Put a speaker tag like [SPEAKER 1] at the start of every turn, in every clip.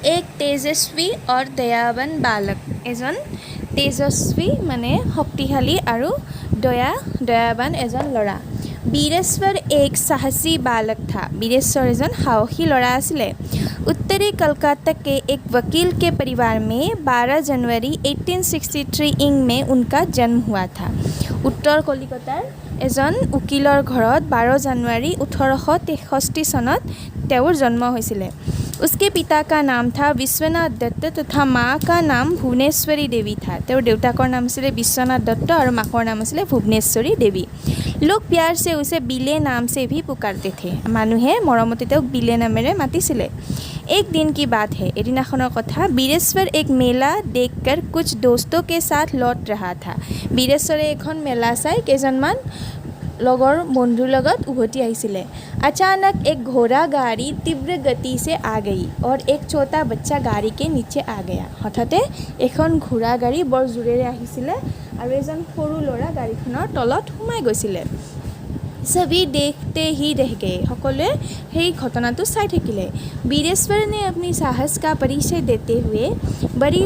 [SPEAKER 1] एक तेजस्वी और दयावान बालक एजन तेजस्वी माने शक्तिशाली और दयावान एजन लड़ा। बीरेश्वर एक साहसी बालक था। बीरेश्वर एजन साहसी लड़ा आसिले। उत्तरी कलकत्ता के एक वकील के परिवार में 12 जनवरी 1863 ईंग में उनका जन्म हुआ था। उत्तर कलिकतार एजन उकिলৰ घৰত 12 জানুৱাৰী 1863 চনত তেওঁৰ जन्म হৈছিলে। उसके पिता का नाम था विश्वनाथ दत्त तथा माँ का नाम भुवनेश्वरी देवी था। तेर देउताकर नाम आছিলে विश्वनाथ दत्त और माकर नाम आছিলে भुवनेश्वरी देवी। लोग प्यार से उसे बिले नाम से भी पुकारते थे। मानुहे मरमते तेक बिले नामेरे मातिছিলে। एक दिन की बात है, एदिनाखনৰ कथा। बीरेश्वर एक मेला देखकर कुछ दोस्तों के साथ लौट रहा था। बीरेश्वरे एखन मेला चाই केजनमान लगोर बंधुर लगत उभति आइसिले। अचानक एक घोड़ा गाड़ी तीव्र गति से आ गई और एक छोटा बच्चा गाड़ी के नीचे आ गया। हठाते एखन घोड़ा गाड़ी बर जोरेरे आहिसिले और एजन सरू लड़ा गाड़ीखনৰ तলত सोमाই গৈছিলে। सभी देखते ही रह गए। সকলোৱে সেই ঘটনাটো চাই থাকিলে। बीरेश्वर ने अपनी साहस का परिचय देते हुए बड़ी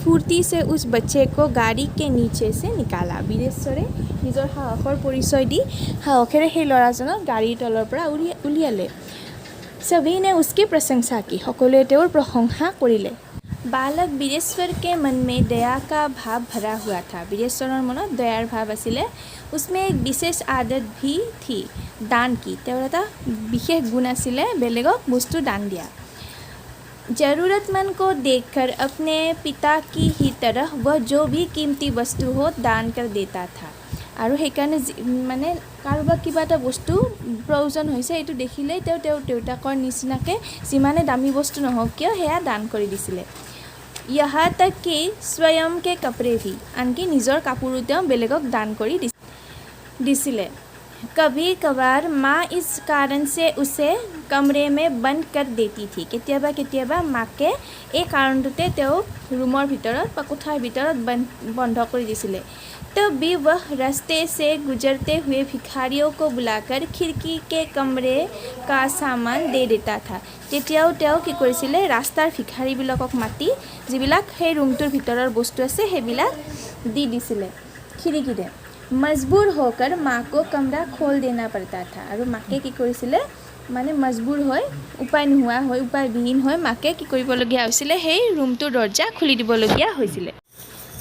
[SPEAKER 1] फुर्ती से उस बच्चे को गाड़ी के नीचे से निकाला। बीरेश्वरे নিজৰ সাহসৰ পৰিচয় দি সাহসেৰে সেই ল'ৰাজনক গাড়ীৰ তলৰ পৰা উলিয়ালে। सभी ने उसकी प्रशंसा की। সকলোৱে তেওঁৰ প্ৰশংসা কৰিলে। बालक बीरेश्वर के मन में दया का भाव भरा हुआ था। बीरेश्वৰৰ মনত দয়াৰ ভাৱ আছিলে। उसमें एक विशेष आदत भी थी, दान की। তেওঁৰ এটা বিশেষ গুণ আছিলে, বেলেগক বস্তু দান দিয়া। ज़रूरतमंद को देखकर अपने पिता की ही तरह वह जो भी कीमती वस्तु हो दान कर देता था। और সেইকাৰণে মানে কাৰোবাক কিবা এটা বস্তু প্ৰয়োজন হৈছে এইটো দেখিলেই তেওঁ দেউতাকৰ নিচিনাকৈ যিমানে দামী বস্তু নহওক কিয় সেয়া দান কৰি দিছিলে। यहाँ तक कि स्वयं के कपड़े भी, आनकी নিজৰ কাপোৰো তেওঁ বেলেগক দান কৰি দিছিলে। कभी कभार माँ इस कारण से उसे कमरे में बंद कर देती थी। केতিয়াবা केতিয়াবা माके এই কাৰণটোতে তেওঁ ৰুমৰ ভিতৰত বা কোঠাৰ ভিতৰত বন্ধ কৰি দিছিলে। तब भी वह रास्ते से गुजरते हुए भिखारियों को बुलाकर खिड़की के कमरे का सामान दे देता था। তেতিয়াও তেওঁ কি কৰিছিলে, ৰাস্তাৰ ভিখাৰীবিলাকক মাতি যিবিলাক সেই ৰুমটোৰ ভিতৰৰ বস্তু আছে সেইবিলাক দি দিছিলে খিৰিকীৰে। मजबूर होकर माँ को कमरा खोल देना पड़ता था। और माके কি কৰিছিলে মানে মজবুৰ হৈ উপায় নোহোৱা হৈ উপায়বিহীন হৈ মাকে কি কৰিবলগীয়া হৈছিলে, সেই ৰুমটোৰ দৰজা খুলি দিবলগীয়া হৈছিলে।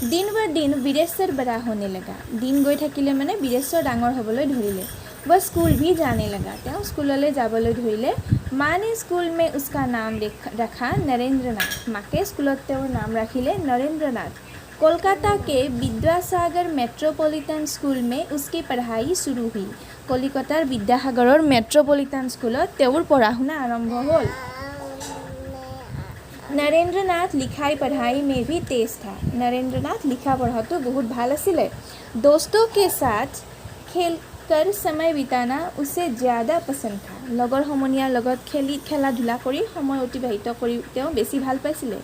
[SPEAKER 1] दिन बर दिन बीरेश्वर बड़ा होने लगा। दिन गई থাকিলে মানে बीरेश्वर डाঙर হ'বলৈ ধৰিলে। वह स्कूल भी जाने लगा। তেওঁ স্কুললৈ যাবলৈ ধৰিলে। माँ ने स्कूल में उसका नाम रखा नरेंद्रनाथ। माके स्कूলত তেওঁৰ नाम ৰাখিলে नरेंद्रनाथ। कोलकाता के विद्यासागर मेट्रोपॉलिटन स्कूल में उसकी पढ़ाई शुरू हुई। कलिकतार विद्यासागर मेट्रोपॉलिटन स्कूলত তেওঁৰ पढ़ा शुना आरम्भ हल। नरेंद्रनाथ लिखाई पढ़ाई में भी तेज था। नरेंद्रनाथ लिखा पढ़ा तो बहुत भाल आसिले। दोस्तों के साथ खेलकर समय बिताना उसे ज़्यादा पसंद था। लगৰ সমনীয়াৰ লগত খেলা ধূলা কৰি সময় অতিবাহিত কৰি তেওঁ বেছি ভাল পাইছিলে।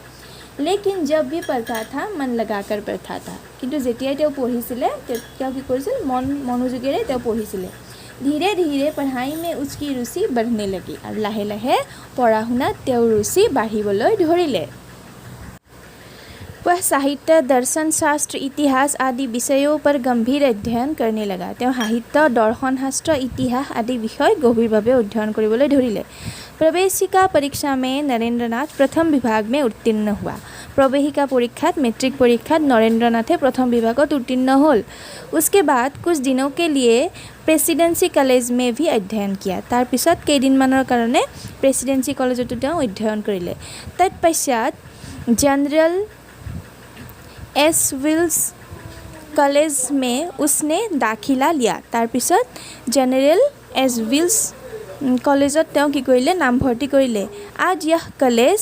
[SPEAKER 1] लेकिन जब भी पढ़ता था मन लगाकर पढ़ता था। किंतु जेतियाই তেওঁ পঢ়িছিলে তেওঁ কি কৰিছিল, মনোযোগেৰে তেওঁ পঢ়িছিলে। धीरे धीरे पढ़ाई में उसकी रुचि बढ़ने लगी और लाहे लाहे पढ़ा शुनात তেওঁৰ रुचि बाढ़िবলৈ धरिले। वह साहित्य, दर्शन शास्त्र, इतिहास आदि विषयों पर गंभीर अध्ययन करने लगा। তেওঁ साहित्य, दर्शन शास्त्र, इतिहास आदि विषय गभीरभाৱে अध्ययन কৰিবলৈ ধৰিলে। प्रवेशिका परीक्षा में नरेंद्रनाथ प्रथम विभाग में उत्तीर्ण हुआ। प्रवेशिका परीक्षात मेट्रिक परीक्षात नरेंद्रनाथे प्रथम विभागत उत्तीर्ण हल। उसके बाद कुछ दिनों के लिए प्रेसिडेंसी कॉलेज में भी अध्ययन किया। तार पिছত केइदिनमाনৰ কাৰণে प्रेसिडेंसी कॉलेजतो তেওঁ अध्ययन কৰিলে। तत्पश्चात जनरल एस विल्स कॉलेज में उसने दाखिला लिया। तार पिছত जनरल एस विल्स कॉलेजत তেওঁ কি কৰিলে, नामभर्ती কৰিলে। आज यह कॉलेज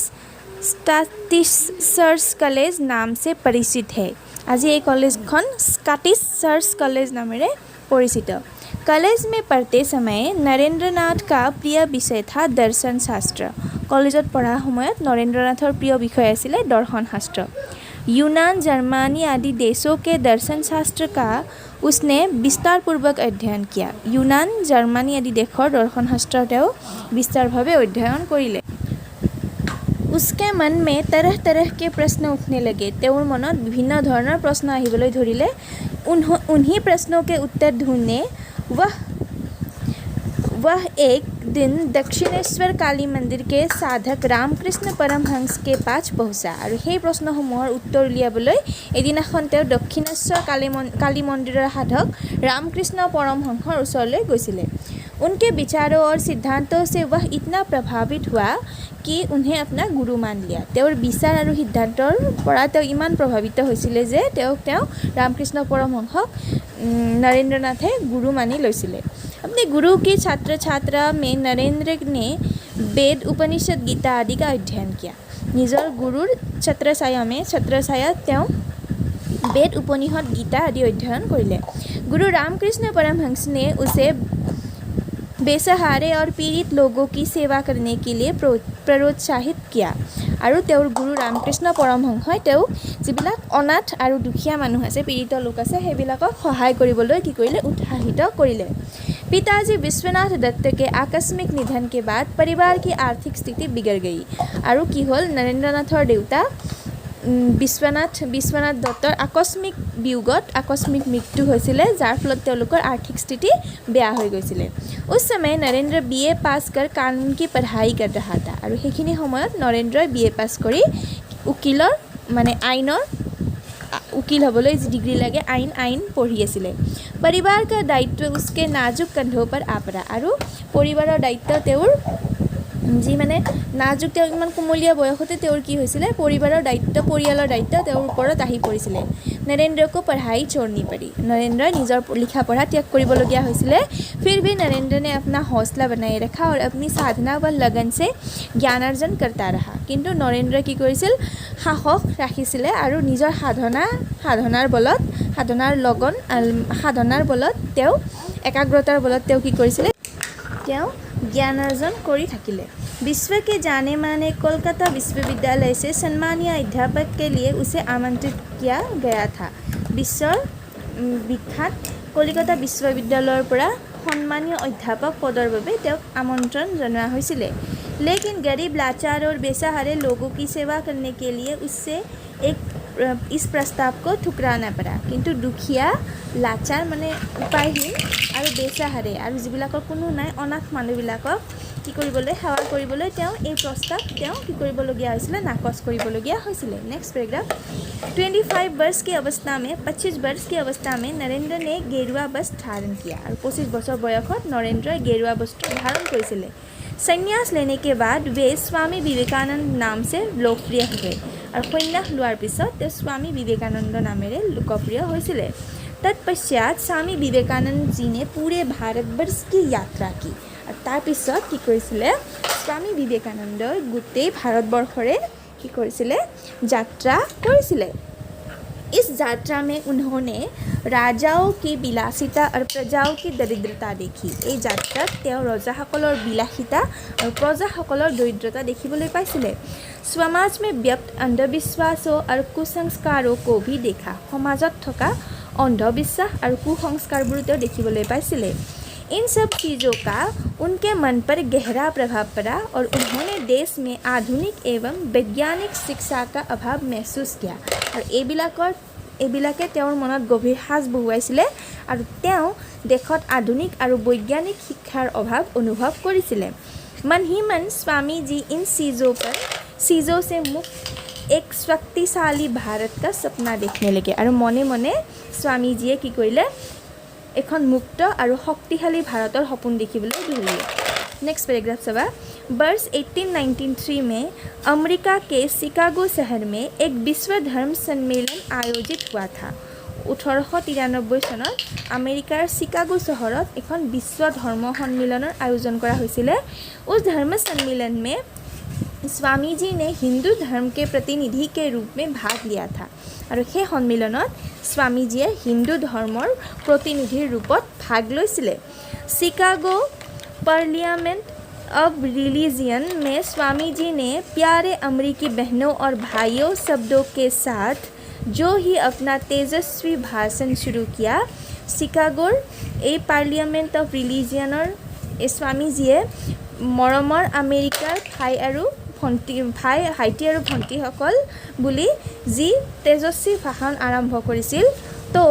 [SPEAKER 1] स्कॉटिशर्स कॉलेज नाम से परिचित है। आज ये कॉलेजখন स्कॉटिशर्स कॉलेज नामेৰে परिचित। कॉलेज में पढ़ते समय नरेंद्रनाथ का प्रिय विषय था दर्शन शास्त्र। कॉलेजत पढ़ा সময়ত नरेंद्रनाथर प्रिय विषय आছিলে दर्शन शास्त्र। यूनान, जर्मनी आदि देशों के दर्शन शास्त्र का उसने विस्तारपूर्वक अध्ययन किया। यूनान, जर्मनी आदि देशर दर्शन शास्त्र তেওঁ বিস্তাৰভাৱে অধ্যয়ন কৰিলে। उसके मन में तरह तरह के प्रश्न उठने लगे। তেওঁৰ মনত বিভিন্ন ধৰণৰ প্ৰশ্ন আহিবলৈ ধৰিলে। उन्हीं प्रश्नों के उत्तर ढूंढने वह एक दिन दक्षिणेश्वर काली मंदिर के साधक रामकृष्ण परमहंस के पास पहुँचा আৰু সেই প্ৰশ্নসমূহৰ উত্তৰ উলিয়াবলৈ এদিনাখন তেওঁ দক্ষিণেশ্বৰ কালী মন্দিৰৰ সাধক रामकृष्ण परमहंसৰ ওচৰলৈ গৈছিলে। उनके विचारों और सिद्धांतों से वह इतना प्रभावित हुआ कि उन्हें अपना गुरु मान लिया। তেওঁৰ বিচাৰ আৰু সিদ্ধান্তৰ পৰা তেওঁ ইমান প্ৰভাৱিত হৈছিলে যে তেওঁ रामकृष्ण परमहंसক नरेंद्र नाथे गुरु मानी লৈছিলে। अपने गुरु की छात्र छात्रा में नरेंद्र ने वेद उपनिषद गीता आदि का अध्ययन किया। निजर गुरुर छत्रछायात তেওঁ वेद उपनिषद गीता आदि अध्ययन কৰিলে। गुरु रामकृष्ण परमहंस ने उसे बेसहारे और पीड़ित लोगों की सेवा करने के लिए प्रोत्साहित किया। আৰু তেওঁৰ গুৰু ৰামকৃষ্ণ পৰমহংসই তেওঁ যিবিলাক অনাথ আৰু দুখীয়া মানুহ আছে, পীড়িত লোক আছে, সেইবিলাকক সহায় কৰিবলৈ কি কৰিলে? উৎসাহিত কৰিলে। पिताजी विश्वनाथ दत्त के आकस्मिक निधन के बाद परिवार की आर्थिक स्थिति बिगड़ गई। আৰু কি হ'ল? নৰেন্দ্ৰনাথৰ দেউতা বিশ্বনাথ দত্তৰ আকস্মিক বিয়োগত আকস্মিক মৃত্যু হৈছিলে, যাৰ ফলত তেওঁলোকৰ आर्थिक स्थिति বেয়া হৈ গৈছিলে। उस समय नरेंद्र BA पास कर कानून की पढ़ाई कर रहा था। আৰু সেইখিনি সময়ত নৰেন্দ্ৰই BA পাছ কৰি উকিলৰ মানে আইনৰ উকিল হ'বলৈ যি ডিগ্ৰী লাগে আইন পঢ়ি আছিলে। परिवार का दायित्व उसके नाजुक कंधों पर आ पड़ा। আৰু পৰিবাৰৰ দায়িত্ব তেওঁৰ যি মানে নাজুক, তেওঁ ইমান কোমলীয়া বয়সতে তেওঁৰ কি হৈছিলে? পৰিয়ালৰ দায়িত্ব তেওঁৰ ওপৰত আহি পৰিছিলে। नरेंद्र को पढ़ाई छोड़नी पड़ी। नरेंद्र নিজৰ লিখা পঢ়া ত্যাগ কৰিবলগীয়া হৈছিলে। फिर भी नरेंद्र ने अपना हौसला बनाए रखा और अपनी साधना व लगन से ज्ञानार्जन करता रहा। কিন্তু নৰেন্দ্ৰ কি কৰিছিল? সাহস ৰাখিছিলে আৰু নিজৰ সাধনাৰ বলত তেওঁ একাগ্ৰতাৰ বলত তেওঁ কি কৰিছিলে? তেওঁ ज्ञानार्जन কৰি থাকিলে। विश्व के जाने माने कोलकाता विश्वविद्यालय से सम्मानीय अध्यापक के लिए उसे आमंत्रित किया गया था। বিশ্বৰ বিখ্যাত কলিকতা বিশ্ববিদ্যালয়ৰ পৰা সন্মানীয় অধ্যাপক পদৰ বাবে তেওঁক আমন্ত্ৰণ জনোৱা হৈছিলে। लेकिन गरीब लाचार और बेसहारे लोगों की सेवा करने के लिए उससे इस प्रस्ताव को ठुकराना पड़ा। কিন্তু দুখীয়া লাচাৰ মানে উপায়হীন আৰু বেচাহাৰে আৰু যিবিলাকৰ কোনো নাই অনাথ মানুহবিলাকক কি কৰিবলৈ সেৱা কৰিবলৈ তেওঁ এই প্ৰস্তাৱ তেওঁ কি কৰিবলগীয়া হৈছিলে? নাকচ কৰিবলগীয়া হৈছিলে। Next paragraph. 25 वर्ष की अवस्था में 25 वर्ष की अवस्था में नरेंद्र ने गेरुआ वस्त्र धारण किया। আৰু 25 বছৰ বয়সত নৰেন্দ্ৰই गेरुआ वस्त्र धारण কৰিছিলে। संन्यास लेने के बाद वे स्वामी विवेकानंद नाम से लोकप्रिय हुए। और सन्यास लोৱাৰ পিছত তেওঁ स्वामी विवेकानंद नामेৰে लोकप्रिय হৈছিলে। तत्पश्चात स्वामी विवेकानंद जी ने पूरे भारतवर्ष की यात्रा की। और তাৰ পিছত কি কৰিছিলে? स्वामी विवेकानंदই গোটেই ভাৰতবৰ্ষৰে কি কৰিছিলে? যাত্ৰা কৰিছিলে। इस यात्रा में उन्होंने राजाओं की विलासिता और प्रजाओं की दरिद्रता देखी। এই যাত্ৰাত তেওঁ ৰজাসকলৰ বিলাসিতা আৰু প্ৰজাসকলৰ দৰিদ্ৰতা দেখিবলৈ পাইছিলে। समाज में व्यक्त अंधविश्वासों और कुसंस्कारों को भी देखा। সমাজত থকা अंधविश्वास और कुसंस्कारবোৰ তেওঁ দেখিবলৈ পাইছিলে। इन सब चीज़ों का उनके मन पर गहरा प्रभाव पड़ा और उन्होंने देश में आधुनिक एवं वैज्ञानिक शिक्षा का अभाव महसूस किया। और এইবিলাকে তেওঁৰ মনত গভীৰ সাজ বহুৱাইছিলে আৰু তেওঁ দেশত আধুনিক আৰু বৈজ্ঞানিক শিক্ষাৰ অভাৱ অনুভৱ কৰিছিলে। मन ही मन स्वामी जी इन चीज़ों से मुक्त एक शक्तिशाली भारत का सपना देखने लगे। और मने मने स्वामीजीয়ে কি কৰিলে? এখন মুক্ত আৰু শক্তিশালী ভাৰতৰ সপোন দেখিবলৈ ধৰিলে। नेक्स्ट पैराग्राफ सवा। वर्ष 1893 में अमेरिका के शिकागो शहर में एक विश्व धर्म सम्मेलन आयोजित हुआ था। 1893 চনত আমেৰিকাৰ শিকাগো চহৰত এখন বিশ্ব ধৰ্ম সন্মিলনৰ আয়োজন কৰা হৈছিলে। उस धर्म सम्मेलन में स्वामी जी ने हिंदू धर्म के प्रतिनिधि के रूप में भाग लिया था। और সেই সন্মিলনত স্বামীজীয়ে হিন্দু ধৰ্মৰ প্ৰতিনিধিৰ ৰূপত ভাগ লৈছিলে। शिकागो पार्लियामेंट ऑफ रिलीजियन में स्वामी जी ने प्यारे अमेरिकी बहनों और भाइयों शब्दों के साथ जो ही अपना तेजस्वी भाषण शुरू किया। शिकागोर এই পাৰ্লিয়ামেণ্ট অফ ৰিলিজিয়নৰ এই স্বামীজীয়ে মৰমৰ আমেৰিকাৰ ভাই আৰু ভাই ভাইটি আৰু ভণ্টিসকল বুলি যি তেজস্বী ভাষণ আৰম্ভ কৰিছিল তো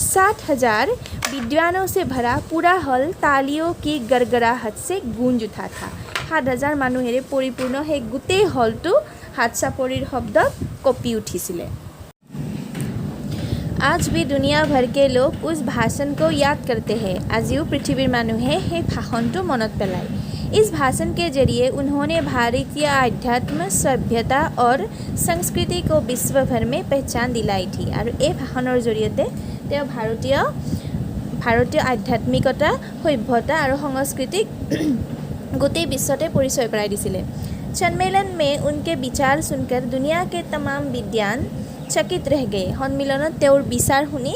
[SPEAKER 1] 60,000 विद्वानों से भरा पूरा हॉल तालियों की गड़गड़ाहट से गूंज उठा था 7,000 মানুহেৰে পৰিপূৰ্ণ সেই গোটেই হলটো হাত চাপৰিৰ শব্দত কঁপি উঠিছিলে आज भी दुनिया भर के लोग उस भाषण को याद करते हैं আজিও পৃথিৱীৰ মানুহে সেই ভাষণটো মনত পেলায় इस भाषण के जरिए उन्होंने भारतीय आध्यात्म सभ्यता और संस्कृति को विश्व भर में पहचान दिलाई थी और এই ভাষণৰ জৰিয়তে তেওঁ ভাৰতীয় আধ্যাত্মিকতা সভ্যতা আৰু সংস্কৃতিক গোটেই বিশ্বতে পৰিচয় কৰাই দিছিলে सम्मेलन में उनके विचार सुनकर दुनिया के तमाम विद्वान चकित रह गए সন্মিলনত তেওঁৰ বিচাৰ শুনি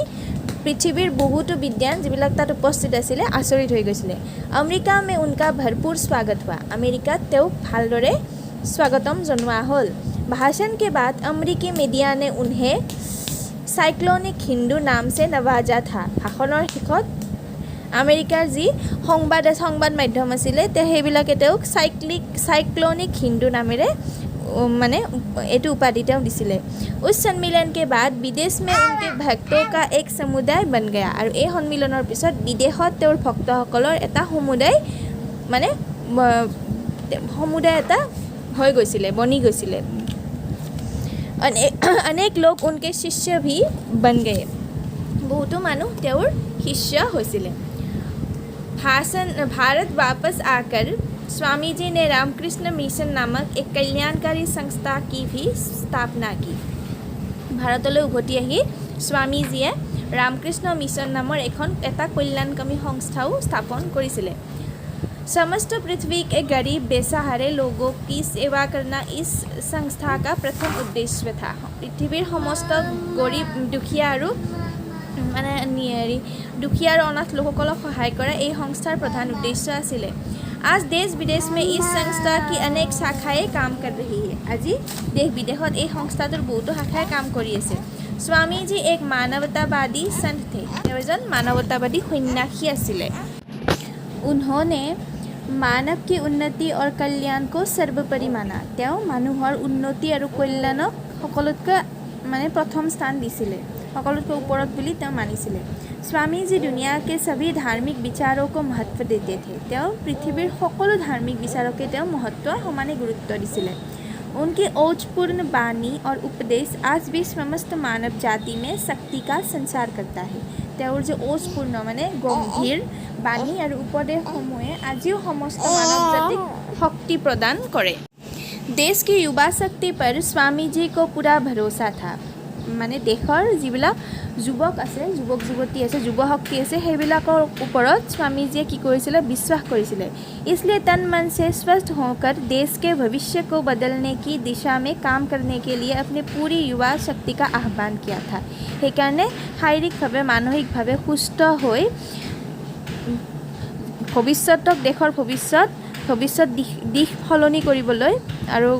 [SPEAKER 1] পৃথিৱীৰ বহুতো বিদ্বান যিবিলাক তাত উপস্থিত আছিলে আচৰিত হৈ গৈছিলে আমেৰিকা में उनका भरपूर स्वागत हुआ আমেৰিকাত তেওঁক ভালদৰে স্বাগতম জনোৱা হ'ল भाषण के बाद अमेरिकी मीडिया ने उन्हें साइक्लोनिक हिंदू नाम से नवाजा था ভাষণৰ শেষত আমেৰিকাৰ যি সংবাদ মাধ্যম আছিলে সেইবিলাকে তেওঁক साइक्लोनिक हिंदू नामेৰে माने एटू उपाधि दिसिले उस सम्मेलन के बाद विदेश में उनके भक्तों का एक समुदाय बन गया और এই সন্মিলনৰ পিছত বিদেশত তেওঁৰ ভক্তসকলৰ এটা সমুদায় মানে সমুদায় এটা হৈ গৈছিলে বনি গৈছিলে अनेक लोग उनके शिष्य भी बन गए बहुतो মানুহ তেওঁৰ শিষ্য হৈছিলে भारत वापस आकर स्वामी जी ने रामकृष्ण मिशन नामक एक कल्याणकारी संस्था की भी स्थापना की भारतলৈ উভতি আহি স্বামীজীয়ে रामकृष्ण मिशन नाমৰ এটা কল্যাণকামী সংস্থাও স্থাপন কৰিছিলে समस्त पृथ्वी के गरीब बेसहारे लोगों की सेवा करना इस संस्था का प्रथम उद्देश्य था पृथ्वीर समस्त गरीब दुखिया আৰু মানে दुखिया और अनाथ लोकসকলক সহায় কৰা এই সংস্থাৰ প্ৰধান উদ্দেশ্য আছিল आज देश विदेश में इस संस्था की अनेक शाखाएं काम कर रही है আজি देश विदेशत এই সংস্থাটোৰ বহুতো শাখাই কাম কৰি আছে स्वामी जी एक मानवतावादी संत थे তেওঁ এজন মানৱতাবাদী সন্ন্যাসী আছিলে उन्होंने मानव की उन्नति और कल्याण को सर्वोपरि माना তেওঁ মানুহৰ উন্নতি আৰু কল্যাণক সকলোতকৈ মানে প্ৰথম স্থান দিছিলে সকলোতকৈ ওপৰত বুলি তেওঁ মানিছিলে स्वामी जी दुनिया के सभी धार्मिक विचारों को महत्व देते थे তেওঁ পৃথিৱীৰ সকলো ধাৰ্মিক বিচাৰকে তেওঁ महत्व সমানে গুৰুত্ব দিছিলে उनकी ओजपूर्ण वाणी और उपदेश आज भी समस्त मानव जाति में शक्ति का संचार करता है তেওঁৰ যে ओजपूर्ण माने गंभीर वाणी और उपदेश समूहे आजिও समस्त मानव जातिक शक्ति प्रदान करे देश की युवा शक्ति पर स्वामी जी को पूरा भरोसा था माने देशर যিবিলাক যুৱক আছে যুৱক যুৱতী আছে যুৱ শক্তি আছে সেইবিলাকৰ ওপৰত স্বামীজীয়ে কি কৰিছিল বিশ্বাস কৰিছিল इसलिए तन मन से स्वस्थ होकर देश के भविष्य को बदलने की दिशा में काम करने के लिए अपने पूरी युवा शक्ति का आह्वान किया था সেইকাৰণে শাৰীৰিকভাৱে মানসিকভাৱে সুস্থ হৈ ভৱিষ্যতক দেশৰ ভৱিষ্যত দিশ সলনি কৰিবলৈ আৰু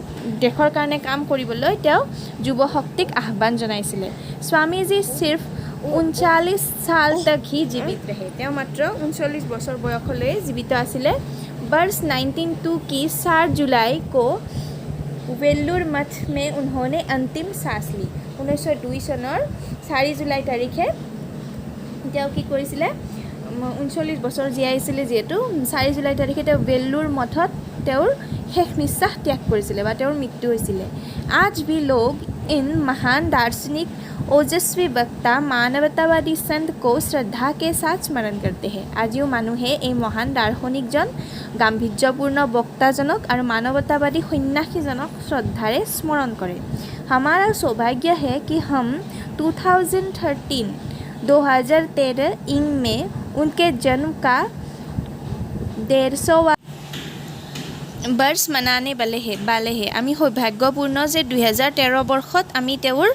[SPEAKER 1] দেশৰ কাৰণে কাম কৰিবলৈ তেওঁ যুৱ শক্তিক আহ্বান জনাইছিলে स्वामी जी सिर्फ 39 साल तक ही जीवित रहे তেওঁ মাত্ৰ 39 বছৰ বয়সলৈ জীৱিত আছিলে वर्ष 1902 की 7 जुलाई को वेल्लूर मठ में उन्होंने अंतिम सांस ली 1902 চনৰ 4 जुलाई तारिখে তেওঁ কি কৰিছিলে 39 বছৰ জীয়াইছিলে যেহেতু 4 जुलाई तारिখে তেওঁ वेल्लूर मठত তেওঁৰ শেষ নিশ্বাস ত্যাগ কৰিছিলে বা তেওঁৰ মৃত্যু হৈছিলে आज भी लोग इन महान दार्शनिक ओजस्वी वक्ता मानवतावादी संत को श्रद्धा के साथ स्मरण करते हैं আজিও মানুহে এই মহান দাৰ্শনিকজন গাম্ভীৰ্যপূৰ্ণ বক্তাজনক আৰু মানৱতাবাদী সন্ন্যাসীজনক শ্ৰদ্ধাৰে স্মৰণ কৰে हमारा सौभाग्य है कि हम 2013 में उनके जन्म का 150वां वर्ष मनाने वाले हैं आमी सौभाग्यपूर्ण जे 2013 बर्षत आमी তেওঁৰ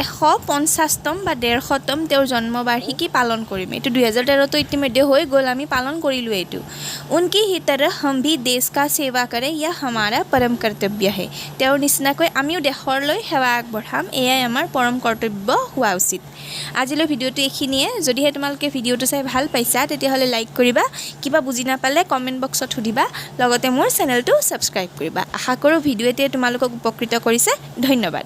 [SPEAKER 1] 150তম বা 150তম তেওঁৰ जन्मबार्षिकी पालन करिम एटु 2013 तो इतिमध्ये হৈ গল আমি पालन करिलु एटु उनकी ही तरह हम भी देश का सेवा करें यह हमारा परम कर्तव्य है তেওঁৰ নিচিনাকৈ আমিও দেশৰলৈ সেৱা আগবঢ়াম এয়াই আমাৰ পৰম কৰ্তব্য হোৱা উচিত আজিলৈ ভিডিওটো এইখিনিয়ে যদিহে তোমালোকে ভিডিওটো চাই ভাল পাইছা তেতিয়াহলে লাইক কৰিবা কিবা বুজি নাপালে কমেন্ট বক্সত সুধিবা লগতে মোৰ চেনেলটো চেনেলটো ছাবস্ক্ৰাইব কৰিবা। আশা কৰোঁ ভিডিঅ'টোৱে তোমালোকক উপকৃত কৰিছে। ধন্যবাদ।